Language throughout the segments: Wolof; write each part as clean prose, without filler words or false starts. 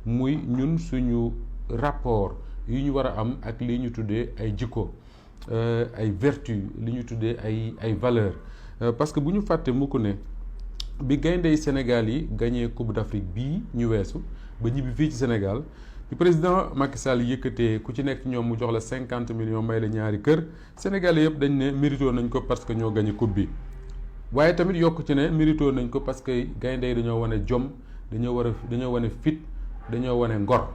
muy ñun suñu rapport yu ñu war a am ak li ñu tuddee ay jikko ay vertu li ñu tuddee ay valeurs parce que bu ñu fàtte mukk ne bi gayndey Sénégal yi gagné Coupe d'Afrique bii ñu weesu ba ñibbi fii ci Sénégal bi président Macky Sall yëkkatee ku ci nekk ñoom mu jox la 50 millions may la ñaari kër Sénégalais yëpp dañ ne mérito nañ ko parce que ñoo gagné coupe bi waaye tamit yokk ci ne mérito nañ ko parce que gaynde yi dañoo wane jom dañoo wane fit dañoo wane ngor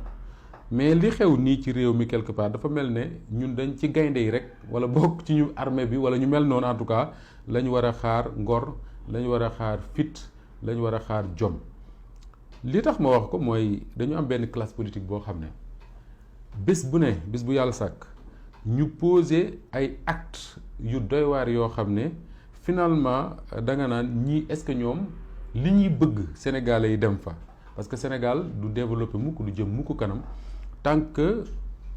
mais li xew nii ci réew mi quelque part dafa mel ne ñun dañ ci gaynde yi rek wala bokk ci ñu armée bi wala ñu mel noonu en tout cas la ñu war a xaar ngor la ñu war a xaar fit la ñu war a xaar jom li tax ma wax ko mooy dañu am benn classe politique boo xam ne bés bu yàlla sàkk ñu poser ay actes yu doy waar yoo xam ne finalement da nga naan ñii est-ce que ñoom li ñuy bëgg Sénégalais yi dem fa parce que Sénégal du développer mukk du jëm mukk kanam tant que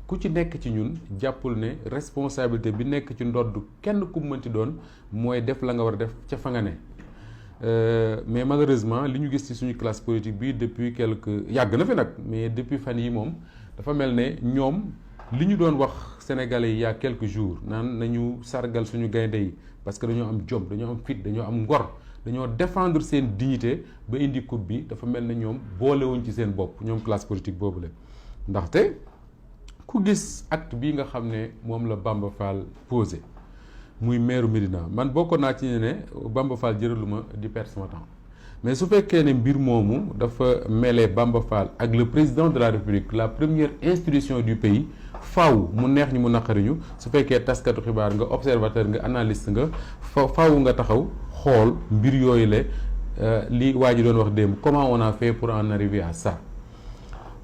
ku ci nekk ci ñun jàppul ne responsabilité bi nekk ci ndodd kenn ku mënti doon mooy def la nga war a def ca fa nga ne mais malheureusement li ñu gis ci suñu classe politique bi depuis yàgg na fi nag mais depuis fan yi moom dafa mel ne ñoom li ñu doon wax Sénégalais yi il y a quelques jours naan nañu sargal suñu gaynde yi parce que dañoo am jom dañoo am fit dañoo am ngor dañoo défendre seen dignité ba indi coupe bi dafa mel ne ñoom boolewuñ ci seen bopp ñoom classe politique boobu la ndaxte ku gis acte bii nga xam ne moom la Bamba Fall posé muy maire Médina man bokkoon naa ci ne Bamba Fall jëraluma di perdre sama temps mais su fekkee ne mbir moomu dafa mêler Bamba Fall ak le président de la République la première institution du pays faaw mu neex ñi mu naqariñu su fekkee taskatu xibaar nga observateur nga analyste nga faaw nga taxaw xool mbir yooyu la li waa ji doon wax démb comment on a fait pour en arriver à ça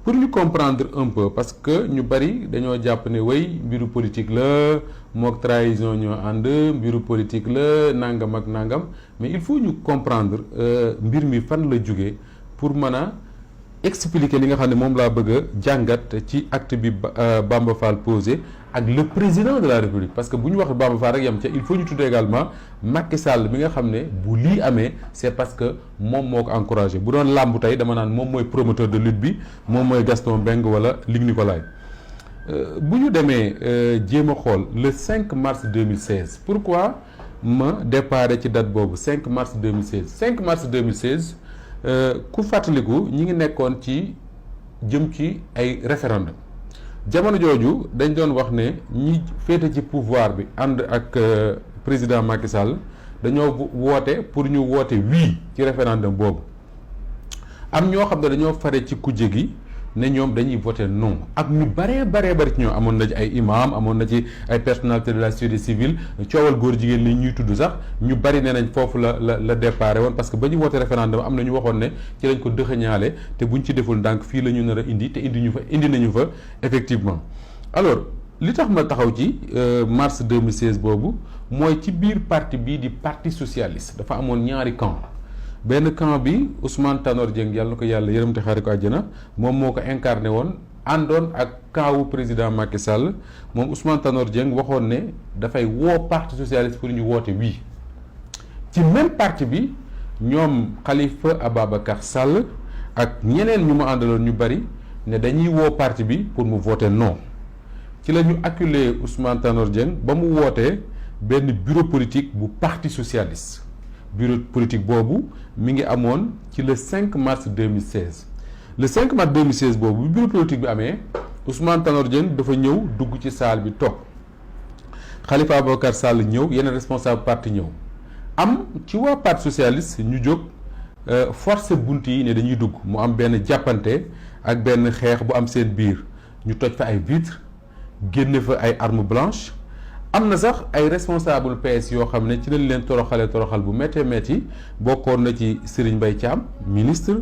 pour ñu comprendre un peu parce que ñu bari dañoo jàpp ne way mbiru politique la mook trahison ñoo ànd mbiru politique la nangam ak nangam mais il faut ñu comprendre mbir mi fan la jóge pour mën a expliquer li nga xam ne moom laa bëgg a jàngat ci acte bi Bamba Fall posé ak le président de la République parce que bu ñu wax Bamba Fall rek yam ca il faut ñu tudd également Macky Sall bi nga xam ne bu lii amee c'est parce que moom moo ko encouragé bu doon làmb tey dama naan moom mooy promoteur de lutte bi moom mooy Gaston Mbengue wala Luc Nicolaï bu ñu demee jéem a xool le 5 mars 2016 pourquoi ma déparé ci date boobu 5 mars 2016 5 mars 2016 ku fàttaliku ñi ngi nekkoon ci jëm ci ay référendum jamono jooju dañ doon wax ne ñi féete ci pouvoir bi ànd ak président Macky Sall dañoo woote pour ñu woote oui ci référendum boobu am ñoo xam ne dañoo fare ci kujje gi ne ñoom dañuy voter non ak ñu baree bari ci ñoom amoon na ci ay imam amoon na ci ay personnalité de la société civile coowal góor jigéen li ñuy tudd sax ñu bari nee nañ foofu la déparé woon parce que ba ñu voté référendum am na ñu waxoon ne ci lañ ko dëxëñaale te buñ ci deful ndànk fii la ñu nar a indi te indi nañu fa effectivement alors li tax ma taxaw ci mars 2016 boobu mooy ci biir parti bii di parti socialiste dafa amoon ñaari camp benn camp bi Ousmane Tanor Dieng yàlla na ko yàlla yërëm te xaare ko àjjana moom moo ko incarné woon àndoon ak camp wu président Macky Sall moom Ousmane Tanor Dieng waxoon ne dafay woo parti socialiste pour ñu woote oui ci même parti bi ñoom Khalifa Ababacar Sall ak ñeneen ñu mu àndaloon ñu bari ne dañuy woo parti bi pour mu voter non ci la ñu acculé Ousmane Tanor Dieng ba mu wootee benn bureau politique bu parti socialiste bureau politique boobu mi ngi amoon ci le 5 mars 2016 le 5 mars 2016 boobu bu bureau politique bi amee Ousmane Tanor Dieng dafa ñëw dugg ci salle bi toog Khalifa Ababacar Sall ñëw yeneen responsable parti ñëw am ci waa parti socialiste ñu jóg force bunt yi ne dañuy dugg mu am benn jàppante ak benn xeex bu am seen biir ñu toj fa ay vitres génne fa ay armes blanches am na sax ay responsable PS yoo xam ne ci lañ leen toroxal bu méttee métti bokkoon na ci Serigne Mbaye Thiam ministre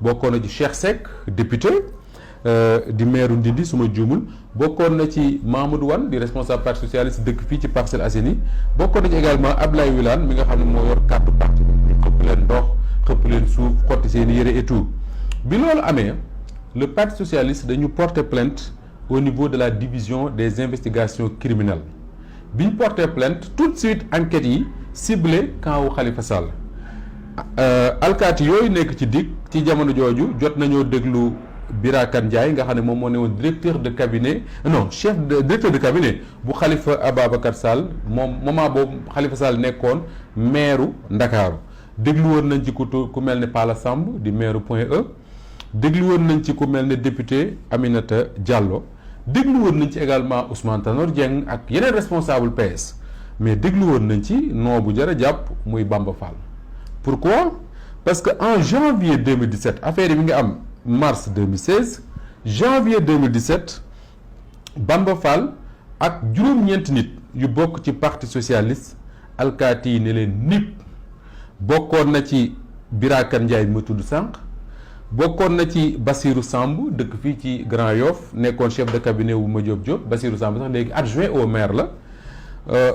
bokkoon na ci Cheikh Seck député di maire Ndindi suma juumul bokkoon na ci Mamadou Wane di responsable parti socialiste dëkk fii ci Parcelles Assainies bokkoon na ci également Ablaye Wilane mi nga xam ne moo yor carte parti bi xëpp leen ndox xëpp leen suuf xotti seen yére et tout bi loolu amee le parti socialiste dañu porter plainte au niveau de la division des investigations criminelles bi ñu porté plainte tout de suite enquêtes yi ciblé camp wu Khalifa Sall alkaati yooyu nekk ci DIC ci jamono jooju jot nañoo déglu Birakan Ndiaye nga xam ne moom moo ne woon directeur de cabinet non directeur de cabinet bu Khalifa Ababacar Sall moom moment boobu Khalifa Sall nekkoon maire Ndakaaru déglu woon nañ ci ku mel ne Pala Samb di maire Point E déglu woon nañ ci ku mel ne député Aminata Diallo déglu woon nañ ci également Ousmane Tanor Dieng ak yeneen responsable PS mais déglu woon nañ ci noo bu jar a jàpp muy Bamba Fall. Pourquoi? Parce que en janvier 2017 affaire yi mi ngi am mars 2016 janvier 2017 Bamba Fall ak juróom-ñeenti nit yu bokk ci parti socialiste alkaati yi ne leen nit bokkoon na ci Birakan Ndiaye bi ma tudd sànq bokkoon na ci Bassirou Samb dëkk fii ci Grand Yoff nekkoon chef de cabinet wu Madiop Diop Bassirou Samb sax léegi adjoint au maire la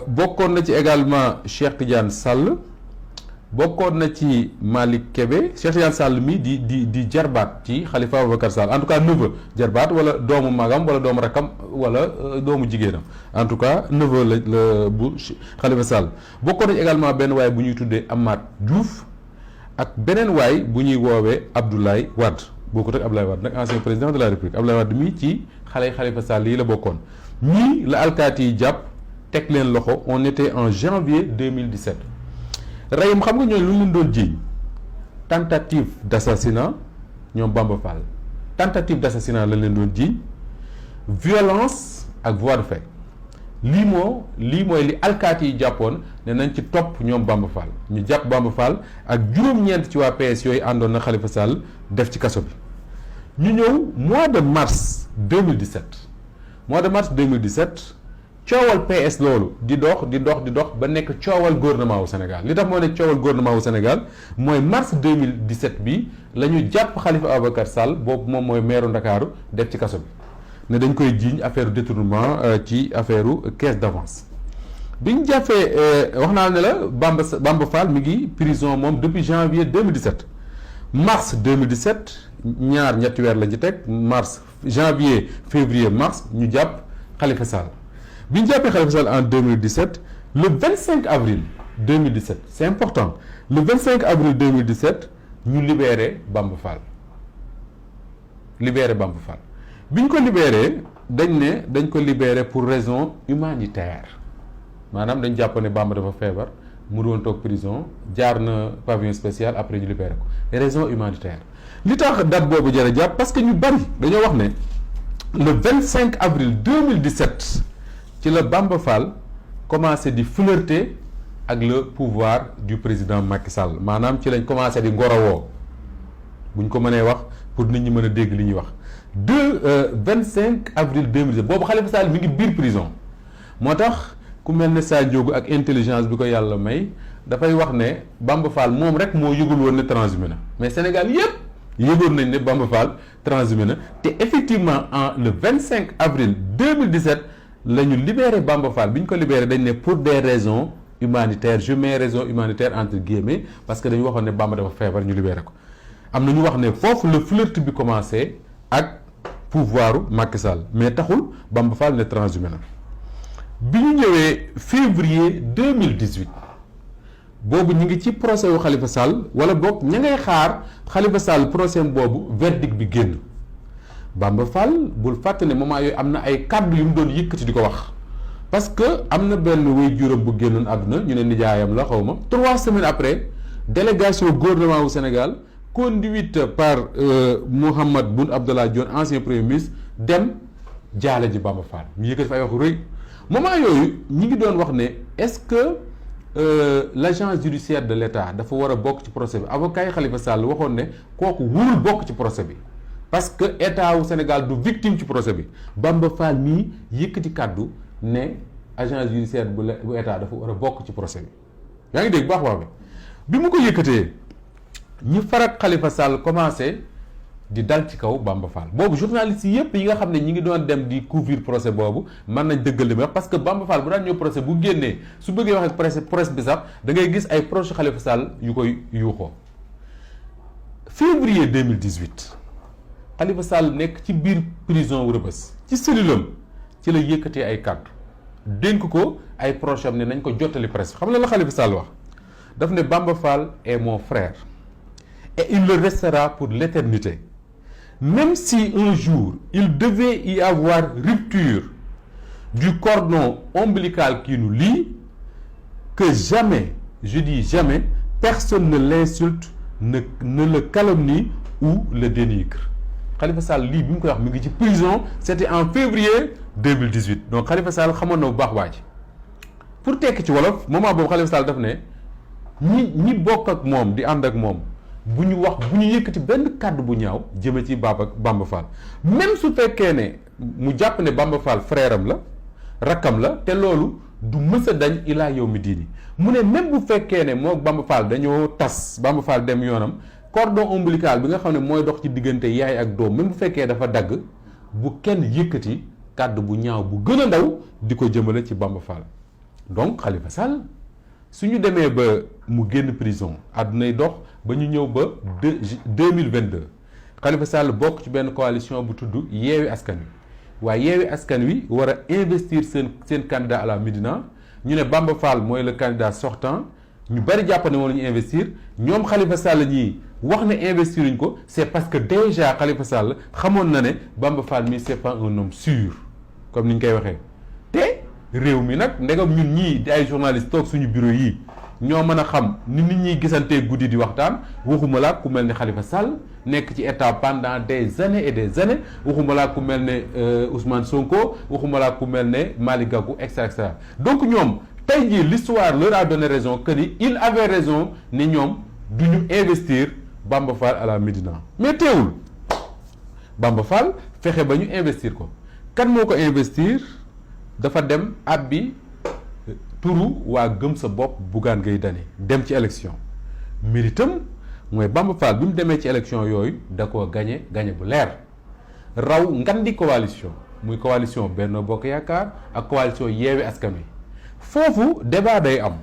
bokkoon na ci également Cheikh Tidiane Sall bokkoon na ci Malick Kébé Cheikh Tidiane Sall mi di jarbaat ci Khalifa Ababacar Sall en tout cas neveu jarbaat wala doomu magam wala doomu rakam wala doomu jigéenam en tout cas neveu la bu Khalifa Sall bokkoon na ci également benn waay bu ñuy tuddee Amath Diouf ak beneen waay bu ñuy woowee Abdoulaye Wade bokkut ak Abdoulaye Wade nag ancien président de la République Abdoulaye Wade mii ci xale Khalifa Sall yi la bokkoon ñii la alkaati yi jàpp teg leen loxo on était en janvier 2017 reyum xam nga ñooñu lu leen doon jiiñ tentative d'assassinat ñoom Bamba Fall tentative d'assassinat la leen doon jiiñ violence ak voie de fait lii mooy li alkaati yi jàppoon ne nañ ci topp ñoom Bamba Fall ñu jàpp Bamba Fall ak juróom-ñeent ci waa PS yooyu àndoon na Khalifa Sall def ci kaso bi ñu ñëw mois de mars 2017 coowal PS loolu di dox ba nekk coowal gouvernement wu Sénégal li tax moo nekk coowal gouvernement wu Sénégal mooy mars 2017 bi la ñu jàpp Khalifa Ababacar Sall boobu moom mooy maire Ndakaaru def ci kaso bi ne dañ koy jiiñ affaire détournement ci affaire caisse d'avance bi ñu jàppee wax naa ne la Bamba Fall mi ngi prison moom depuis janvier 2017 mars 2017 ñetti weer la ci teg janvier février mars ñu jàpp Khalifa Sall bi ñu jàppee Khalifa Sall en 2017 le 25 avril 2017 c'est important le 25 avril 2017 ñu libéré Bamba Fall bi ñu ko libéré dañ ko libéré pour raison humanitaire maanaam dañ jàpp ne Bamba dafa feebar mu doon toog prison jaar na pavillon spécial après ñu libéré ko raison humanitaire li tax date boobu jar a jàpp parce que ñu bari dañoo wax ne le 25 avril 2017 ci la Bamba Fall commencé di flirter ak le pouvoir du président Macky Sall maanaam ci lañ commencé di ngorowoo buñ ko mënee wax pour nit ñi mën a dégg li ñuy wax 25 avril 2017 boobu Khalifa Sall mi ngi biir prison moo tax ku mel ne Sa Ndiogou ak intelligence bi ko yàlla may dafay wax ne Bamba Fall moom rek moo yëgul woon ne transhumé na mais Sénégal yépp yëgoon nañ ne Bamba Fall transhumé na te effectivement le 25 avril 2017 la ñu libéré Bamba Fall bi ñu ko libéré dañ ne pour des raisons humanitaires je mets raison humanitaire entre guillemets parce que dañu waxoon ne Bamba dafa feebar ñu libéré ko am na ñu wax ne foofu le flirt bi commencé ak pouvoiru Macky Sall mais taxul Bamba Fall ne transhumé na bi ñu ñëwee février 2018 boobu ñu ngi ci procès wu Khalifa Sall wala boog ña ngay xaar Khalifa Sall procès boobu verdict bi génn Bamba Fall bul fàtte ne moment yooyu am na ay kàddu yu mu doon yëkkati di ko wax parce que am na benn waajuram bu génnoon àdduna ñu ne nijaayam la xaw ma 3 semaines après délégation gouvernement wu Sénégal conduite par Mahammed Boun Abdallah Dionne ancien premier ministre dem jaale ji Bamba Fall ñu yëkkati fa ay wax rëy moment yooyu ñi ngi doon wax ne est-ce que l'agence judiciaire de l'État dafa war a bokk ci procès bi avocat yi Khalifa Sall waxoon ne kooku wurul bokk ci procès bi parce que état wu Sénégal du victime ci procès bi Bamba Fall mii yëkkati kàddu ne agence judiciaire bu état dafa war a bokk ci procès bi yaa ngi dégg baax bi mu ko yëkkatee ñi farak Khalifa Sall commencé di dal ci kaw Bamba Fall boobu journaliste yépp yi nga xam ne ñi ngi doon dem di couvrir procès boobu mën nañ dëggal li may wax parce que Bamba Fall bu daan ñëw procès bu génnee su bëggee wax ak presse bi sax da ngay gis ay proche Khalifa Sall yu koy yuuxoo février 2018 Khalifa Sall nekk ci biir prison wu Rebeuss ci cellulam ci la yëkkatee ay kàddu dénk ko ay proche am ne nañ ko jottali presse xam nga la Khalifa Sall wax daf ne Bamba Fall est mon frère et il le restera pour l'éternité même si un jour il devait y avoir rupture du cordon ombilical qui nous lie, que jamais, je dis jamais, personne ne l'insulte, ne le calomnie ou le dénigre. Khalifa Sall lii bi mu koy wax mi ngi ci prison, c'était en février 2018 donc Khalifa Sall xamoon na bu baax waa ji pour tekki ci wolof moment boobu Khalifa Sall daf ne ñi bokk ak moom di ànd ak moom bu ñu yëkkati benn kàddu bu ñaaw jëme ci Bamba Fall même su fekkee ne mu jàpp ne Bamba Fall frère am la rakkam la te loolu du mës a dañ ilaa yow mi diini mu ne même bu fekkee ne moo Bamba Fall dañoo tas Bamba Fall dem yoonam cordon ombilical bi nga xam ne mooy dox ci diggante yaay ak doom même bu fekkee dafa dagg bu kenn yëkkati kàddu bu ñaaw bu gën a ndaw di ko jëmale ci Bamba Fall donc Khalifa Sall su ñu demee ba mu génn prison àddunay dox ba ñu ñëw ba 2022 Khalifa Sall bokk ci benn coalition bu tudd Yewwi Askan Wi waaye Yewwi Askan Wi war a investir seen candidat à la Médina ñu ne Bamba Fall mooy le candidat sortant ñu bari jàpp ne moom la ñu investir ñoom Khalifa Sall ñii wax ne investir uñ ko c'est parce que déjà Khalifa Sall xamoon na ne Bamba Fall mi c'est pas un homme sûr comme ni ñu koy waxee te réew mi nag ndegam ñun ñii di ay journalistes toog suñu bureau yii ñoo mën a xam ni nit ñiy gisantee guddi di waxtaan waxuma laa ku mel ne Khalifa Sall nekk ci état pendant des années et des années waxuma laa ku mel ne Ousmane Sonko waxuma laa ku mel ne Malick Gakou et cetera donc ñoom tey jii l'histoire leur a donné raison que ni il avait raison ni ñoom du ñu investir Bamba Fall à la Médina mais teewul Bamba Fall fexe ba ñu investir ko kan moo ko investir dafa dem abbi turu waa gëm sa bopp Bougane Gueye Dany dem ci élection méritam mooy Bamba Fall bi mu demee ci élection yooyu da koo gagné bu leer raw ngandi coalition muy coalition Benno Bokk Yaakaar ak coalition Yewwi Askan Wi foofu débat day am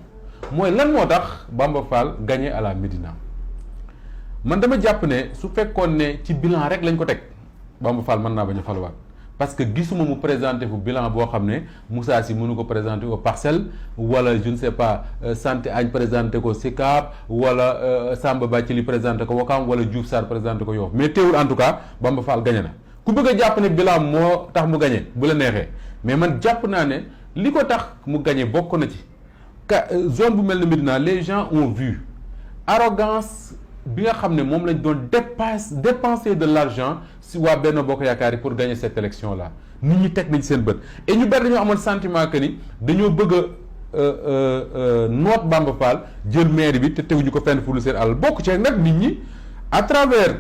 mooy lan moo tax Bamba Fall gagné à la Médina man dama jàpp ne su fekkoon ne ci bilan rek lañ ko teg Bamba Fall mën naa bañ a faluwaat parce que gisuma mu présenté fu bilan boo xam ne Moussa Sy mënu ko présenté aux Parcelles wala je ne sais pas Santé Agne présenté ko Sicap wala Samba Bathily présenté ko Ouakam wala Diouf Sarr présenté ko Yoff mais teewul en tout cas Bamba Fall gagné na ku bëgg a jàpp ne bilan moo tax mu gagné bu la neexee mais man jàpp naa ne li ko tax mu gagné bokk na ci zone bu mel ne Médina les gens ont vu arrogance bi nga xam ne moom lañ doon dépenser de l'argent si waa Benno Bokk Yaakaar yi pour gagner cette élection là nit ñi teg nañ seen bët et ñu bari dañoo amoon sentiment que ni dañoo bëgg a noot Bamba Fall jël mairie bi te teguñu ko fenn fu lu seen alal bokk ci nag nit ñi à travers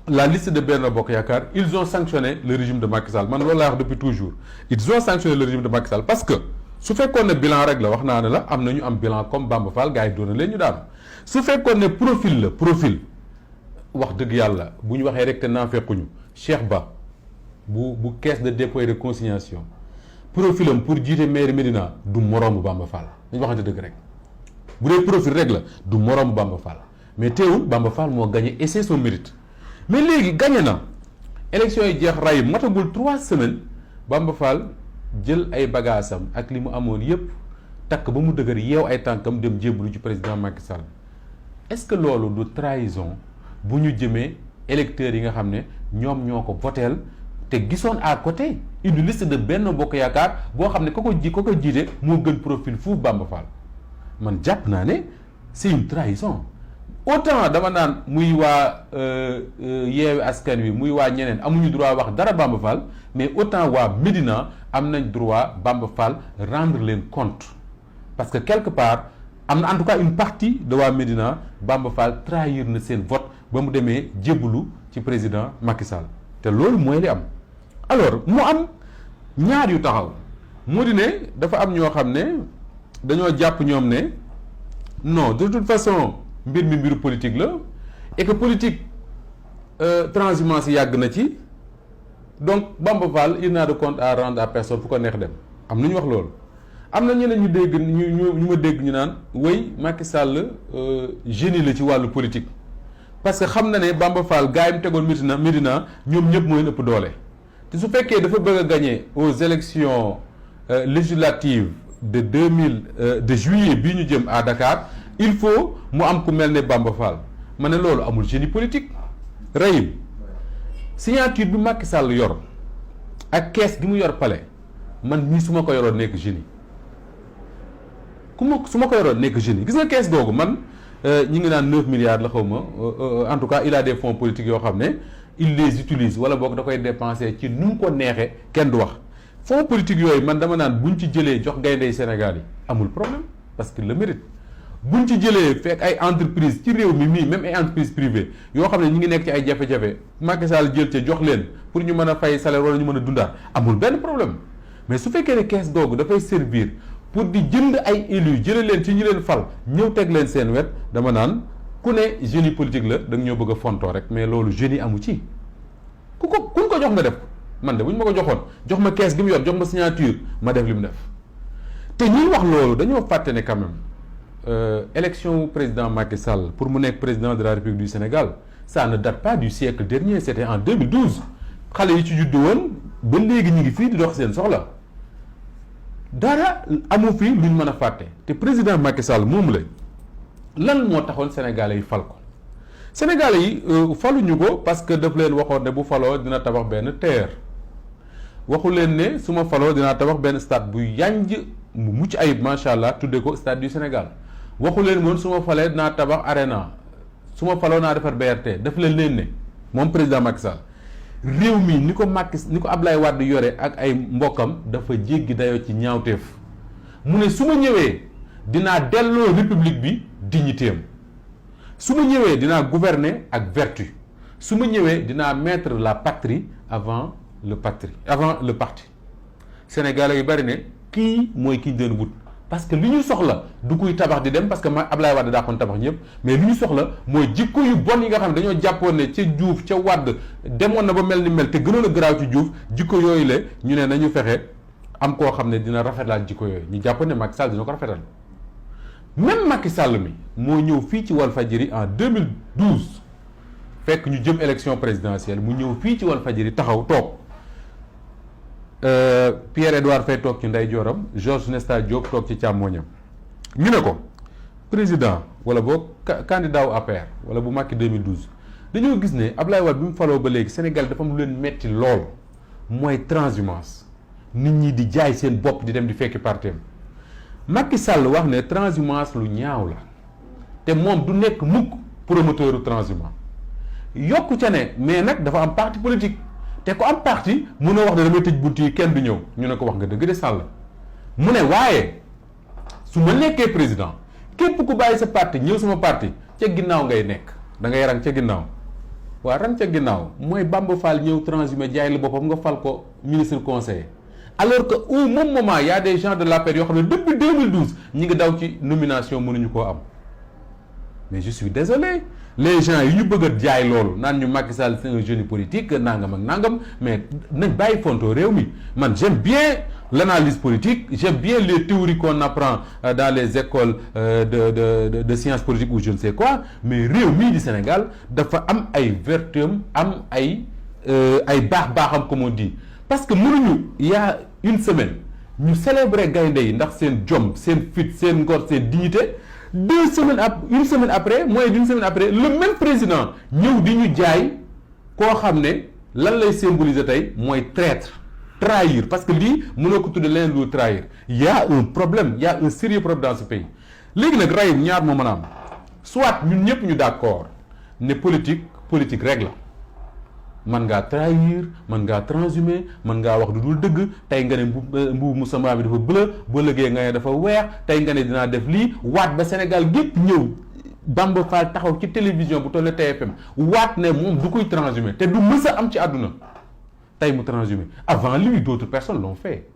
la liste de Benno Bokk Yaakaar ils ont sanctionné le régime de Macky Sall man loolu laa wax depuis toujours ils ont sanctionné le régime de Macky Sall parce que su fekkoon ne bilan rek la wax naa ne la am na ñu am bilan comme Bamba Fall gars yi doon na leen ñu daanu su fekkoon ne profil wax dëgg yàlla bu ñu waxee rek te naa fekkuñu Cheikh Ba bu caisse de dépôt et de consignation profilam pour jiite mairie Médina du moroomu Bamba Fall dañu waxante dëgg rek bu dee profil rek la du moroomu Bamba Fall mais teewul Bamba Fall moo gagné et c'est son mérite mais léegi gagné na élection yi jeex ray matagul 3 semaines Bamba Fall jël ay bagaasam ak li mu amoon yépp takk ba mu dëgër yeew ay tànkam dem jébbalu ci président Macky Sall est-ce que loolu du trahison bu ñu jëmee électeurs yi nga xam ne ñoom ñoo ko voteel te gisoon à côté une liste de Benno Bokk Yaakaar boo xam ne ko ko jiite moo gën profil fuuf Bamba Fall man jàpp naa ne c'est une trahison autant dama naan muy waa Yewwi Askan Wi muy waa ñeneen amuñu droit wax dara Bamba Fall mais autant waa Médina am nañ droit Bamba Fall rendre leen compte parce que quelque part am na en tout cas une partie de waa Médina Bamba Fall trahir na seen vote ba mu demee jébbalu ci président Macky Sall te loolu mooy li am alors mu am ñaar yu taxaw moo di ne dafa am ñoo xam ne dañoo jàpp ñoom ne non de toute façon mbir mi mbiru politique la et que politique transhumance yàgg na ci donc Bamba Fall il n'a de compte à rendre à personne fu ko neex dem am na ñu wax loolu am na ñeneen ñu dégg ñu ma dégg ñu naan way Macky Sall génie la ci wàllu politique parce que xam na ne Bamba Fall gars yi mu tegoon Médina ñoom ñëpp mooy ëpp doole te su fekkee dafa bëgg a gagner aux élections législatives de juillet bii ñu jëm à Dakar il faut mu am ku mel ne Bamba Fall ma ne loolu amul génie politique Rahim signature bi Macky Sall yor ak kees gi mu yor palais man mii su ma ko yoroon nekk génie su ma ko yoroon nekk génie gis nga kees googu man ñi ngi naan 9 milliards la xaw ma en tout cas il a des fonds politiques yoo xam ne il les utilise wala boog da koy dépenser ci nu mu ko neexee kenn du wax fonds politiques yooyu man dama naan buñ ci jëlee jox gayndey Sénégal yi amul problème parce que le mérite buñ ci jëlee fekk ay entreprise ci réew mi mii même ay entreprise privée yoo xam ne ñi ngi nekk ci ay jafe-jafe Macky Sall jël ca jox leen pour ñu mën a fay salaire wala ñu mën a dundaat amul benn problème mais su fekkee ne kees googu dafay servir pour di jënd ay élus jëlee leen ci ñi leen fal ñëw teg leen seen wet dama naan ku ne génie politique la da nga ñoo bëgg a fontoo rek mais loolu génie amu ci kuñ ko jox nga def man de bu ñu ma ko joxoon jox ma kees gi mu yor jox ma signature ma def li mu def te ñuy wax loolu dañoo fàtte ne quand même élection président Macky Sall pour mu nekk président de la République du Sénégal ça ne date pas du siècle dernier c'était en 2012 xale yi ci juddu woon ba léegi ñu ngi fii di dox seen soxla dara amu fi luñ mën a fàtte te président Macky Sall moom la lan moo taxoon Sénégalais yi fal ko Sénégalais yi faluñu ko parce que daf leen waxoon ne bu faloo dina tabax benn TER waxu leen ne su ma faloo dinaa tabax benn stade bu yanj mu mucc ayib macha allah tuddee ko stade du Sénégal waxu leen moom su ma falee dinaa tabax arena su ma faloo naa defar BRT daf leen ne moom président Macky Sall réew mi ni ko Ablaye Wade yore ak ay mbokkam dafa jéggi dayoo ci ñaawteef mu ne su ma ñëwee dinaa delloo république bi dignité am su ma ñëwee dinaa gouverner ak vertu su ma ñëwee dinaa mettre la patrie avant le parti sénégalais yu bari ne kii mooy ki ñu doon wut parce que li ñu soxla du kuy tabax di dem parce que Ablaye Wade daa koon tabax ñëpp mais li ñu soxla mooy jikko yu bon yi nga xam ne dañoo jàppoon ne ca Diouf ca Wade demoon na ba mel ni mel te gënoon a garaaw ci Diouf jikko yooyu la ñu ne nañu fexe am koo xam ne dina rafetlaat jikko yooyu ñu jàppoon ne Macky Sall dina ko rafetal même Macky Sall mi moo ñëw fii ci Walfadjri en 2012 fekk ñu jëm élection présidentielle mu ñëw fii ci Walfadjri taxaw toog Pierre-Edouard Faye toog ci ndeyjooram Georges Nesta Diop toog ci càmmooñam ñu ne ko président wala boog candidat wu APR wala bu Macky 2012 dañoo gis ne Ablaye Wade bi mu faloo ba léegi Sénégal dafa am lu leen metti lool mooy transhumance nit ñi di jaay seen bopp di dem di fekki partem Macky Sall wax ne transhumance lu ñaaw la te moom du nekk mukk promoteur transhumance yokku ca ne mais nag dafa am parti politique te ko am parti munoo wax ne damay tëj bunt yi kenn du ñëw ñu ne ko wax nga dëgg de Sall mu ne waaye su ma nekkee président képp ku bàyyi sa parti ñëw sama parti ca ginnaaw ngay nekk da ngay rang ca ginnaaw waa rang ca ginnaaw mooy Bamba Fall ñëw transhumé jaay la boppam nga fal ko ministre conseiller alors que au même moment y a des gens de l'APR yoo xam ne depuis 2012 ñi ngi daw ci nomination mënuñu koo am mais je suis désolé les gens yi ñu bëgg a jaay loolu naan ñu Macky Sall c'est un génie politique nangam ak nangam mais nañ bàyyi fonto réew mi man j'aime bien l'analyse politique j'aime bien les théories qu'on apprend dans les écoles de sciences politiques ou je ne sais quoi mais réew mii di Sénégal dafa am ay vertum am ay baax-baaxam comme on dit parce que mënuñu il y a une semaine ñu célébrer gaynde yi ndax seen jom seen fit seen ngor seen dignité une semaine après moins d'une semaine après le même président ñëw di ñu jaay koo xam ne lan lay symboliser tey mooy traître trahir parce que lii mënoo ko tudde leneen lu trahir il y a un problème il y a un sérieux problème dans ce pays léegi nag rayum ñaar moo mën a am soit ñun ñëpp ñu d'accord ne politique rek la man ngaa trahir man ngaa transhumé man ngaa wax du dul dëgg tey nga ne mbubu Moussa bi dafa bleu boo lëgee nga ne dafa weex tey nga ne dinaa def lii waat ba Sénégal gépp ñëw Bamba Fall taxaw ci télévision bu toll ne TFM waat ne moom du koy transhumé te du mës a am ci àdduna tey mu transhumé avant lui d'autres personnes l'ont fait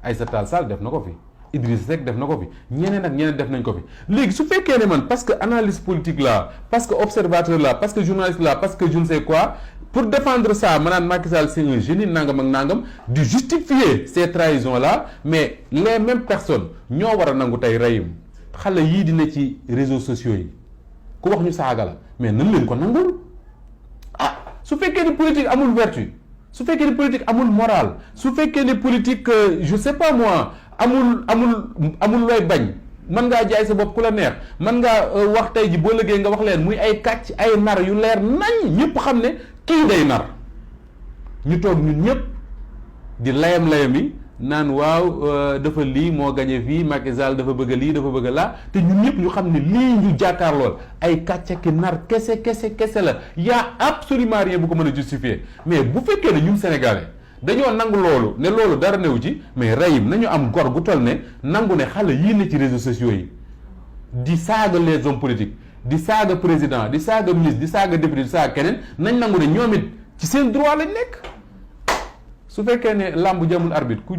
Aïssata Tall Sall def na ko fi Idriss Seck def na ko fi ñeneen ak ñeneen def nañ ko fi léegi su fekkee ne man parce que analyse politique là parce que observateur là parce que journaliste là parce que je ne sais quoi pour défendre ça ma naan Macky Sall c'est un génie nangam ak nangam di justifier ces trahisons là mais les mêmes personnes ñoo war a nangu tey reyum xale yii dina ci réseaux sociaux yi ku wax ñu saaga la mais nan leen ko nangul ah su fekkee ni politique amul vertu su fekkee ni politique amul morale su fekkee ni politique je sais pas moi amul looy bañ mën ngaa jaay sa bopp ku la neex mën ngaa wax tey ji boo liggéey nga wax leen muy ay kàcc ay nar yu leer nañ ñëpp xam ne kii day nar ñu toog ñun ñëpp di layam-layami naan waaw dafa lii moo gañe fii Macky Sall dafa bëgg lii dafa bëgg laa te ñun ñëpp ñu xam ne lii ñu jàkkaarlool ay kàcce ki nar kese la y a absolument rien bu ko mën a justifier mais bu fekkee ne ñun sénégalais dañoo nangu loolu ne loolu dara newu ci mais Rahim nañu am gor gu toll ne nangu ne xale yii ne ci réseaux sociaux yi di saaga les hommes politiques di saaga président di saaga ministre di saaga député di saaga keneen nañ nangu ne ñoom it ci seen droit lañ nekk. su fekkee ne làmb jamul arbitre ku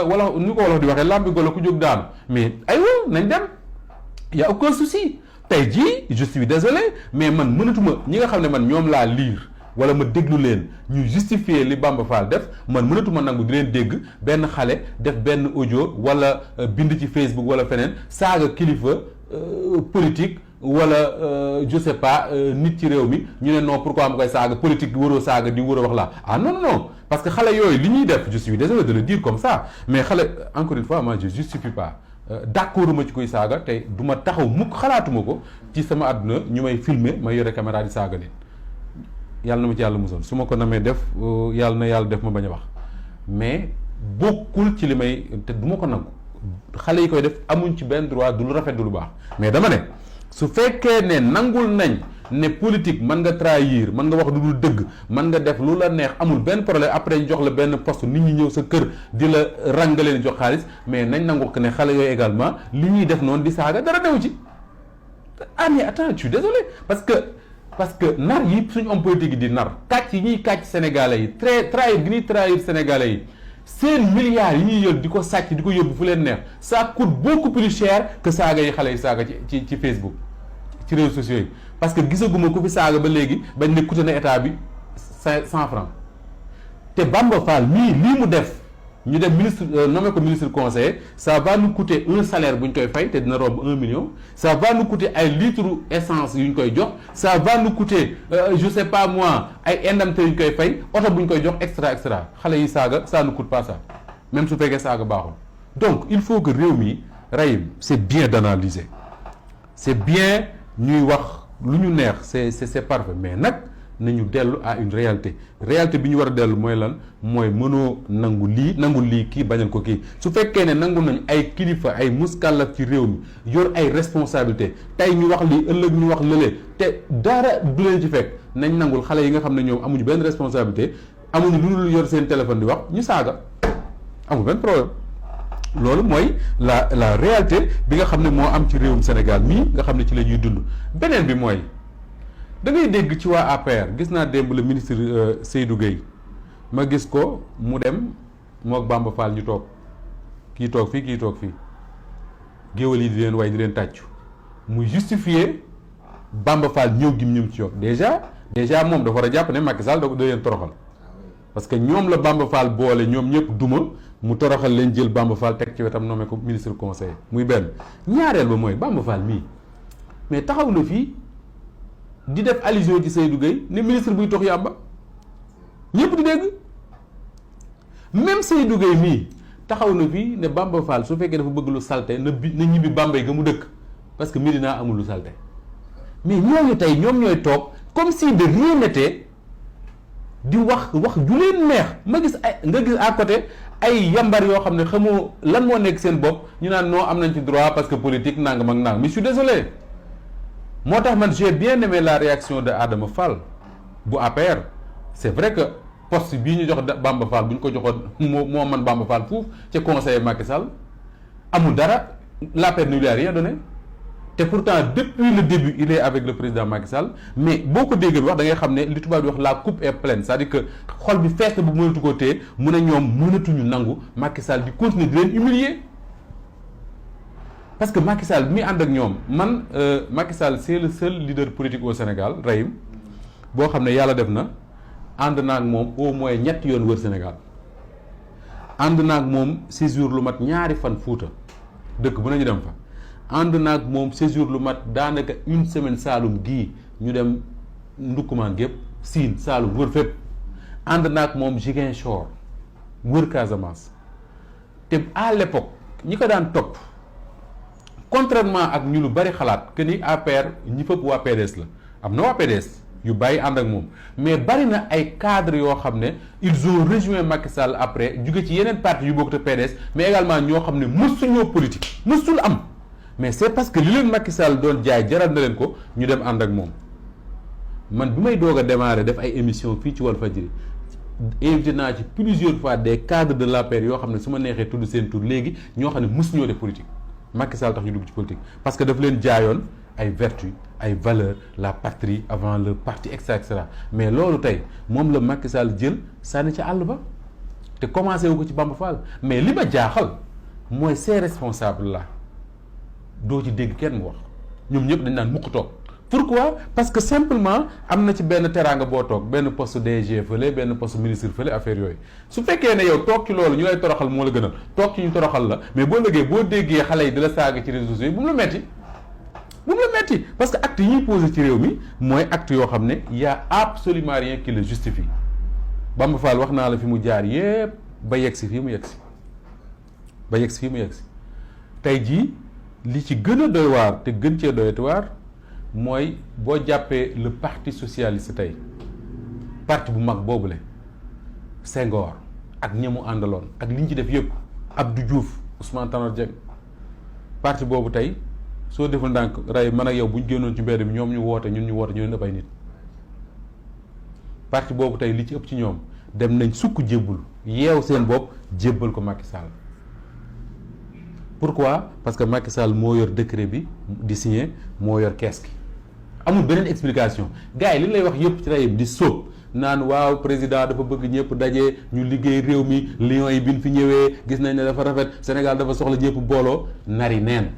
wala ni ko wolof di waxee làmb golo ku jóg daanu mais aywa nañ dem y a aucun souci tey jii je suis désolé mais man mënatuma ñi nga xam ne man ñoom laa lire wala ma déglu leen ñu justifier li Bamba Fall def man mënatuma nangu di leen dégg benn xale def benn audio wala bind ci Facebook wala feneen saaga kilifa politique wala je sais pas nit ci réew mi ñu ne non pourquoi ma koy saaga politique di waroo saaga di war a wax laa ah non non parce que xale yooyu li ñuy def je suis désolé de le dire comme ça mais xale encore une fois moi je justifie pas d'accord ma ci koy saaga te du ma taxaw mukk xalaatuma ko ci sama àdduna ñu may filmer ma yore caméra di saaga nit yàlla na ma ci yàlla musal su ma ko namee def yàlla na yàlla def ma bañ a wax mais bokkul ci li may te du ma ko nangu xale yi koy def amuñ ci benn droit du lu rafet du lu baax mais dama ne su fekkee ne nangul nañ ne politique mën nga trahir mën nga wax lu dul dëgg mën nga def lu la neex amul benn problème après ñu jox la benn poste nit ñi ñëw sa kër di la rangaleen jox xaalis mais nañ nangu ko ne xale yooyu également li ñuy def noonu di saaga dara newu ci ah mais attends je suis désolé parce que nar yi suñu homme politique yi di nar kàcc yi ñuy kàcc sénégalais yi trahir gi ñuy trahir sénégalais yi seen milliards yi ñuy yël di ko sàcc di ko yóbbu fu leen neex ça coûte beaucoup plus cher que saaga yi xale yi saaga ci Facebook ci réseaux sociaux yi parce que gisaguma ku fi saaga ba léegi bañ ne coûté na état bi 100 francs te Bamba Fall mii lii mu def ñu dem ministre nommé ko ministre conseiller ça va nous coûter un salaire bu ñu koy fay te dina romb 1 million ça va nous coûter ay litre essence yu ñu koy jox ça va nous coûter je sais pas moi ay indemnité yu ñu koy fay oto bu ñu koy jox extra xale yi saaga ça ne coûte pas ça même su fekkee saaga baaxul donc il faut que réew mi Rahim c'est bien d'analyser c'est bien ñuy wax lu ñu neex c'est parfait mais nag nañu dellu à une réalité bi ñu war a dellu mooy lan mooy mënoo nangu lii kii bañal ko kii su fekkee ne nangu nañ ay kilifa ay muskàllaf ci réew mi yor ay responsabilité tey ñu wax lii ëllëg ñu wax lële te dara du leen ci fekk nañ nangul xale yi nga xam ne ñoom amuñu benn responsabilité amuñu lu dul yor seen téléphone di wax ñu saaga amul benn problème loolu mooy la réalité bi nga xam ne moo am ci réewum Sénégal mii nga xam ne ci la ñuy dund beneen bi mooy da ngay dégg ci waa APR gis naa démb le ministre Seydou Gueye ma gis ko mu dem mook Bamba Fall ñu toog kii toog fii géwél yi di leen way di leen tàccu muy justifier Bamba Fall ñëw gim ñëm ci yoon déjà moom dafa war a jàpp ne Macky Sall da leen toroxal parce que ñoom la Bamba Fall boole ñoom ñëpp duma mu toroxal leen jël Bamba Fall teg ci wetam nommé ko ministre conseil muy benn ñaareel ba mooy Bamba Fall mii mais taxaw na fii di def allusion ci Seydou Gueye ne ministre buy tox yàmba ñëpp di dégg même Seydou Gueye mii taxaw na fii ne Bamba Fall su fekkee dafa bëgg lu salte na ñibbi Bambey ga mu dëkk parce que Médina amul lu salte mais ñooñu tey ñoom ñooy toog comme si de rien n'était di wax ju leen neex nga gis à côté ay yambar yoo xam ne xamoo lan moo nekk seen bopp ñu naan non am nañ ci droit parce que politique nangam ak nangam mais je suis désolé moo tax man j'ai bien aimé la réaction de Adama Fall bu APR c'est vrai que poste bii ñu jox Bamba Fall bu ñu ko joxoon moo man Bamba Fall fuuf ca conseiller Macky Sall amul dara l'APR ne lui a rien donné te pourtant depuis le début il est avec le président Macky Sall mais boo ko déggee wax da ngay xam ne li tubaab di wax la coupe est pleine c'est-à-dire que xol bi fees na bu mënatu ko téye mu ne ñoom mënatuñu nangu Macky Sall di continuer di leen humilier parce que Macky Sall bi muy ànd ak ñoom man Macky Sall c'est le seul leader politique au Sénégal Rahim boo xam ne yàlla def na ànd naa ak moom au moins ñetti yoon wër Sénégal ànd naa ak moom séjour lu mat ñaari fan Fuuta dëkk bu nañu dem fa ànd naa ak moom séjour lu mat daanaka une semaine Saalum gii ñu dem Ndukkumaan gépp Siin Saalum wër fépp ànd naa ak moom Ziguinchor wër Casamance te à l'époque ñi ko daan topp contrairement ak ñu lu bari xalaat que ni APR ñi fëpp waa PDS la am na waa PDS yu bàyyi ànd ak moom mais bari na ay cadres yoo xam ne ils ont rejoint Macky Sall après jóge ci yeneen parti yu bokk te PDS mais également ñoo xam ne mësuñoo politique mësul am mais c'est parce que li leen Macky Sall doon jaay jaral na leen ko ñu dem ànd ak moom. man bi may doog a démarrer def ay émissions fii ci Walfadjri invité naa ci plusieurs fois des cadres de l'APR yoo xam ne su ma neexee tudd seen tur léegi ñoo xam ne mësuñoo def politique Macky Sall tax ñu dugg ci politique parce que daf leen jaayoon ay vertus ay valeurs la patrie avant le parti et cetera mais loolu tey moom la Macky Sall jël sànni ci àll ba te commencé wu ko ci Bamba Fall mais li ma jaaxal mooy ces responsables là doo ci dégg kenn mu wax ñoom ñëpp dañ naan mukk toog. Pourquoi? Parce que simplement am na ci benn teraanga boo toog benn poste DG fële benn poste ministre fële affaire yooyu su fekkee ne yow toog ci loolu ñu lay toroxal moo la gënal toog ci ñu toroxal la mais boo lëgee boo déggee xale yi di la saaga ci réseaux sociaux yi bu mu la metti parce que acte yi ñuy posé ci réew mi mooy acte yoo xam ne y a absolument rien qui le justifie Bamba Fall wax naa la fi mu jaar yépp ba yegg si fii mu yegg si tey jii li ci gën a doy waar te gën cee doyati waar mooy boo jàppee le parti socialiste tey parti bu mag boobule Senghor ak ñamu àndaloon ak li ñu ci def yëpp Abdou Diouf Ousmane Tanor Dieng parti boobu tey soo deful ndànk ray man ak yow bu ñu génnoon ci mbedd bi ñoom ñu woote ñun ñu woote ñu leen ëpp ay nit parti boobu tey li ci ëpp ci ñoom dem nañ sukk jébbul yeew seen bopp jébbal ko Macky Sall pourquoi parce que Macky Sall moo yor décret bi di signé moo yor kees gi amul beneen explication gars yi li lay wax yëpp ci rayim di sóob naan waaw président dafa bëgg ñëpp daje ñu liggéey réew mi Lions yi biñ fi ñëwee gis nañ ne dafa rafet Sénégal dafa soxla ñëpp booloo nari neen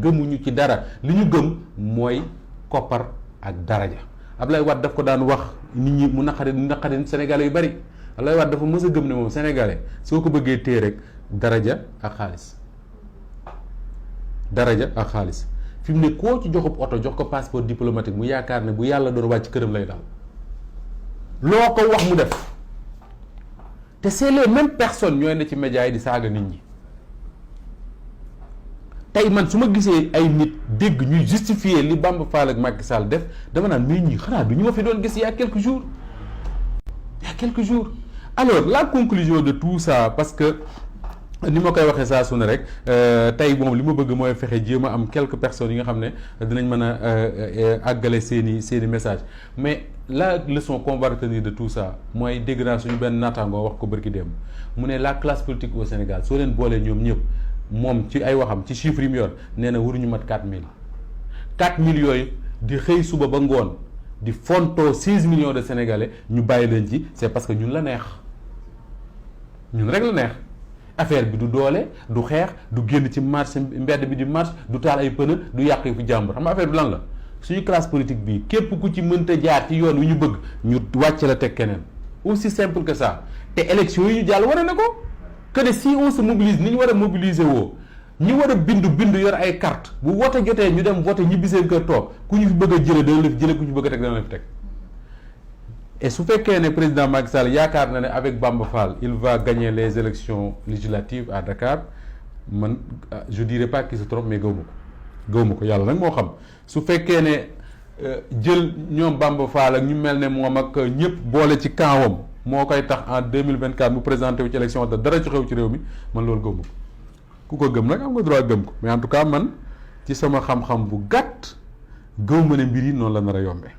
gëmuñu ci dara li ñu gëm mooy koppar ak daraja Abdoulaye Wade daf ko daan wax nit ñi mu naqari Sénégalais yu bari Abdoulaye Wade dafa mës a gëm ne moom Sénégalais soo ko bëggee téye rek daraja ak xaalis fi mu ne koo ci joxub oto jox ko passeport diplomatique mu yaakaar ne bu yàlla doon wàcc këram lay dal loo ko wax mu def te c'est les mêmes personnes ñooy ne ci médias yi di saaga nit ñi tey man su ma gisee ay nit dégg ñuy justifier li Bamba Fall ak Macky Sall def dama naan mais ñi xanaa du ñu ma fi doon gis il y a quelques jours alors la conclusion de tout ça parce que ni ma koy waxee saa su ne rek tey moom li ma bëgg mooy fexe jéem a am quelques personnes yi nga xam ne dinañ mën a àggale seeni message mais la leçon qu'on va retenir de tout ça mooy dégg naa suñu benn naataangoo wax ko bërki démb mu ne la classe politique au Sénégal soo leen boolee ñoom ñëpp moom ci ay waxam ci chiffre yi mu yor nee na waruñu mat 4000 yooyu di xëy suba ba ngoon di fontoo 16 millions de Sénégalais ñu bàyyi leen ci c'est parce que ñun la neex ñun rek la neex affaire bi du doole du xeex du génn ci marche mbedd bi di marche du taal ay pneu du yàq yu fi jàmbur xam nga affaire bi lan la suñu classe politique bii képp ku ci mënta jaar ci yoon wi ñu bëgg ñu wàcc la teg keneen aussi simple que ça te élection yi ñu jàll wane na ko que ne si on se mobilise ni ñu war a mobiliser woo ñi war a bindu yor ay carte bu wote jotee ñu dem vote ñibbi seen kër toog ku ñu fi bëgg a jële dana la fi jële ku ñu bëgg a teg dana la fi teg et su fekkee ne président Macky Sall yaakaar na ne avec Bamba Fall il va gagner les élections législatives à Dakar man je dirais pas qu'il se trompe mais gëw ma ko yàlla nag moo xam su fekkee ne jël ñoom Bamba Fall ak ñu mel ne moom ak ñëpp boole ci kaawam moo koy tax en 2024 mu présenté wu ci élection te dara ci xew ci réew mi man loolu gëw ma ko ku ko gëm nag am nga droit gëm ko mais en tout cas man ci sama xam-xam bu gàtt gëw ma ne mbir yi noonu la nar a yombee